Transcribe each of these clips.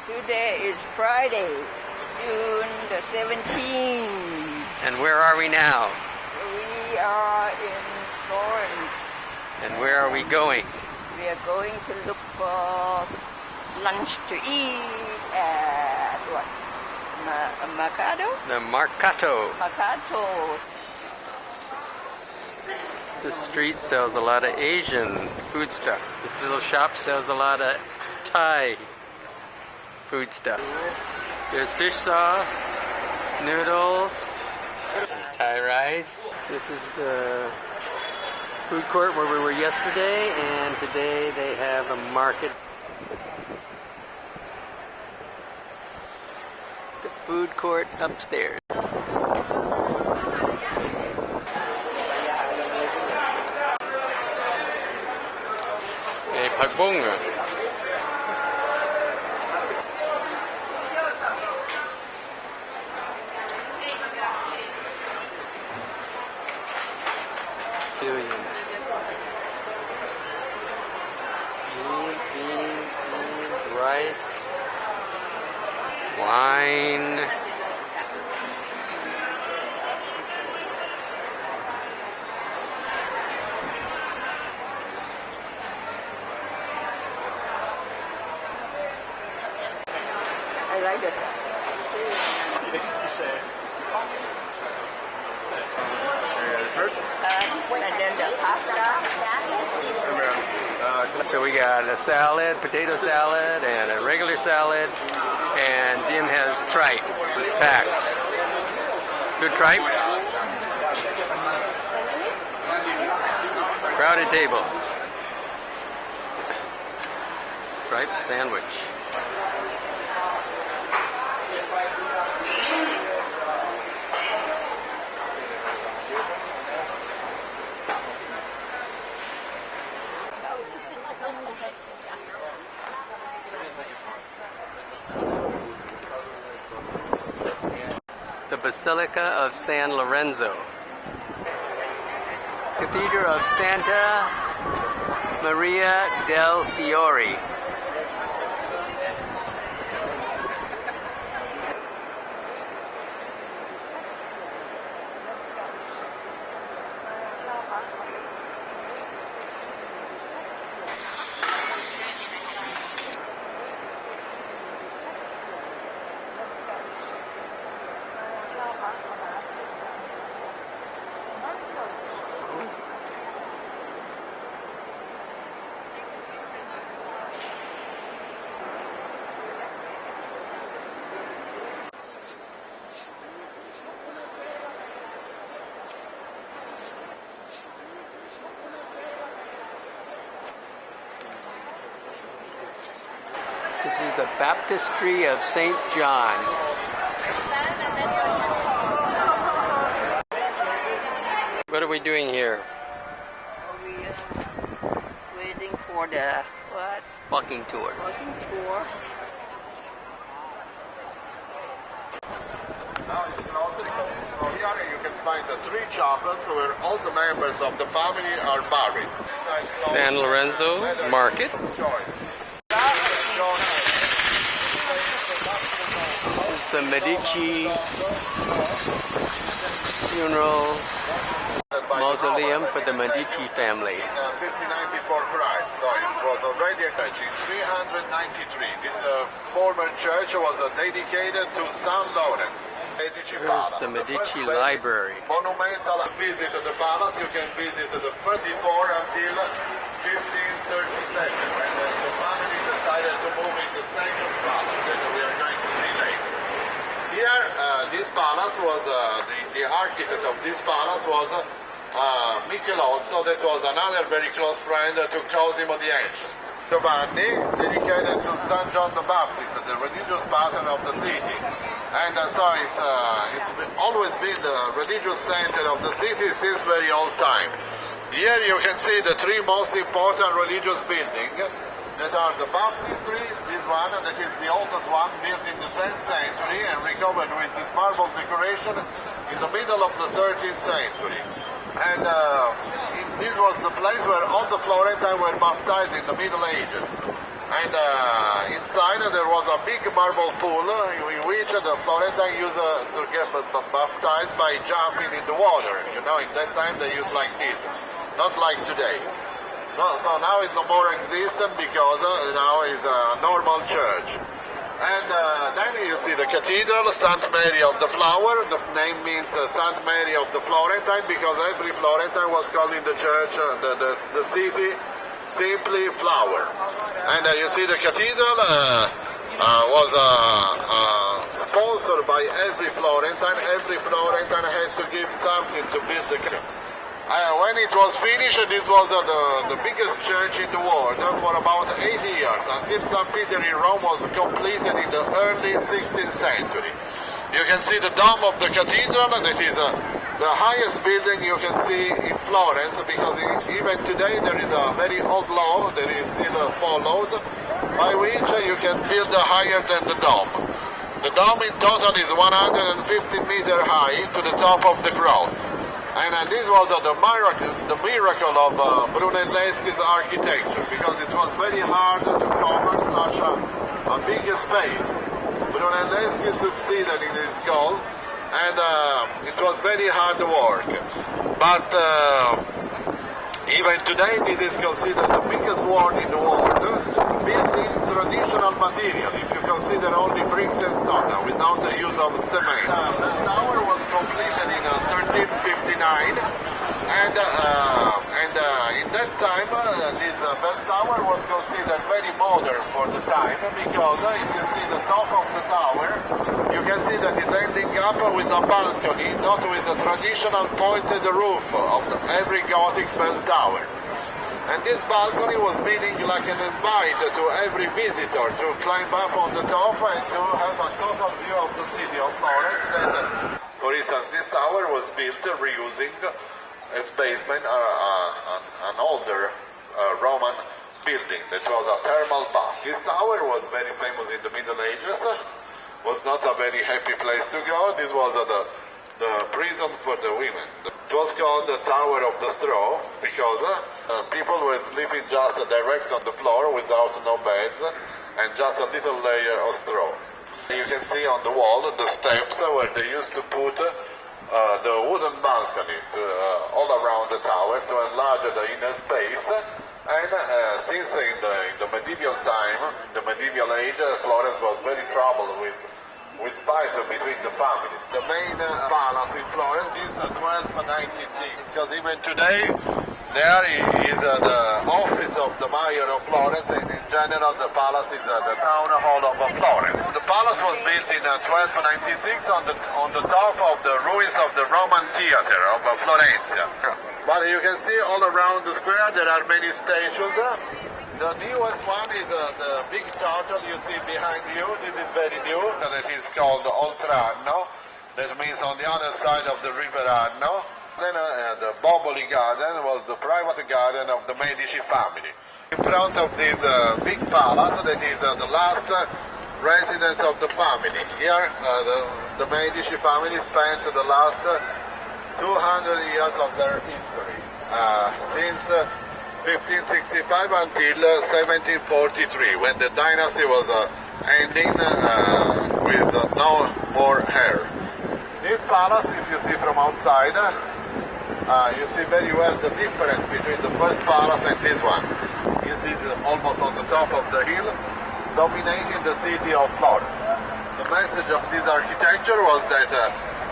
Today is Friday, June the 17th. And where are we now? We are in Florence. And where are we going? We are going to look for lunch to eat at what? Mercado? The Mercato. Mercato. This street sells a lot of Asian food stuff. This little shop sells a lot of Thai food stuff. There's fish sauce, noodles, there's Thai rice. This is the food court where we were yesterday, and today they have a market. The food court upstairs. Hey,ผักบุ้ง Beans, rice, wine. I like it. And then the pasta. So we got a salad, potato salad, and a regular salad, and Dim has tripe packed. Good tripe? Crowded table. Tripe sandwich. The Basilica of San Lorenzo. Cathedral of Santa Maria del Fiore. This is the Baptistry of St. John. What are we doing here? We are waiting for the what? Walking tour. Walking tour. Now you can also from here you can find the 3 chapels where all the members of the family are buried. San Lorenzo Market. This is the Medici funeral mausoleum for the Medici family. 59 before Christ, so it was already a church in 393. This former church was dedicated to San Lawrence. Here's the Medici Library. Monumental visit to the palace. You can visit the 34 until 1537 when the family decided to move in the second palace that we are going to see later. Here, this palace was, the architect of this palace was Michelozzo, that was another very close friend to Cosimo the Ancient. Giovanni, dedicated to San John the Baptist, the religious patron of the city. And so it's always been the religious center of the city since very old time. Here you can see the 3 most important religious buildings that are the baptistry, this one, that is the oldest one, built in the 10th century and recovered with this marble decoration in the middle of the 13th century. And this was the place where all the Florentines were baptized in the Middle Ages. And inside there was a big marble pool in which the Florentine used to get baptized by jumping in the water. You know, in that time they used like this, not like today. No, so now it's no more existent because now it's a normal church. And then you see the cathedral, St. Mary of the Flower. The name means St. Mary of the Florentine because every Florentine was calling the church, the city, simply Flower. And you see the cathedral was sponsored by every Florentine. Every Florentine had to give something to build the cathedral. When it was finished, this was the biggest church in the world for about 80 years, until St. Peter in Rome was completed in the early 16th century. You can see the dome of the cathedral, that is the highest building you can see in Florence, because even today there is a very old law that is still followed, by which you can build higher than the dome. The dome in total is 150 meters high to the top of the cross. And this was the miracle of Brunelleschi's architecture, because it was very hard to cover such a big space. Brunelleschi succeeded in his goal, and it was very hard work. But even today, this is considered the biggest wall in the world, built in traditional material, if you consider only bricks and stone, without the use of cement. The tower was completed in 1359, and in that time, this bell tower was considered very modern for the time, because if you see the top of the tower, you can see that it's ending up with a balcony, not with the traditional pointed roof of every Gothic bell tower. And this balcony was meaning like an invite to every visitor to climb up on the top and to have a total view of the city of Florence. And, for instance, this tower was built reusing as basement an older Roman building that was a thermal bath. This tower was very famous in the Middle Ages, was not a very happy place to go. This was the prison for the women. It was called the Tower of the Straw because people were sleeping just direct on the floor without no beds and just a little layer of straw. You can see on the wall the steps where they used to put the wooden balcony all around the tower to enlarge the inner space. And since in the medieval time, the medieval age, Florence was very troubled with fights between the families. The main palace in Florence is 1296, because even today there is the office of the mayor of Florence, and in general the palace is the town hall of Florence. The palace was built in 1296 on the top of the ruins of the Roman theater of Florencia. But you can see all around the square there are many statues. The newest one is the big turtle you see behind you. This is very new. That is called Oltrarno. That means on the other side of the river Arno. Then the Boboli Garden was the private garden of the Medici family. In front of this big palace, that is the last residence of the family. Here the Medici family spent the last 200 years of their history. Since 1565 until 1743, when the dynasty was ending with no more heir. This palace, if you see from outside, you see very well the difference between the first palace and this one. You see almost on the top of the hill, dominating the city of Florence. The message of this architecture was that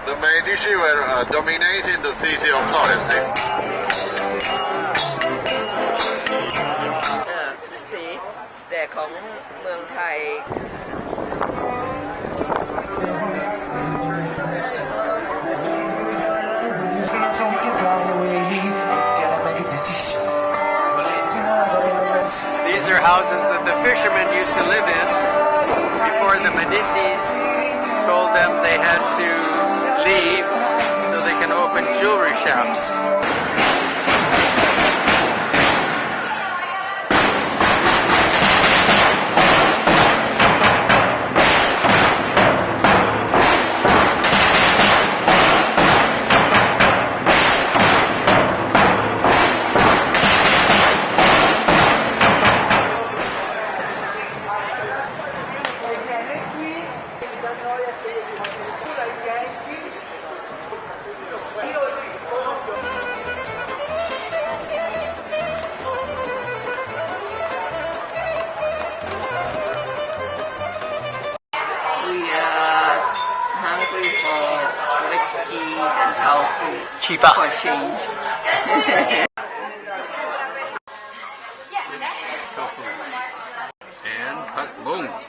the Medici were dominating the city of Florence.แต่ของเมืองไทย These are houses that the fishermen used to live in before the Medicis told them they had to leave so they can open jewelry shops. 跟高速七发 for change. tofu and cut boom.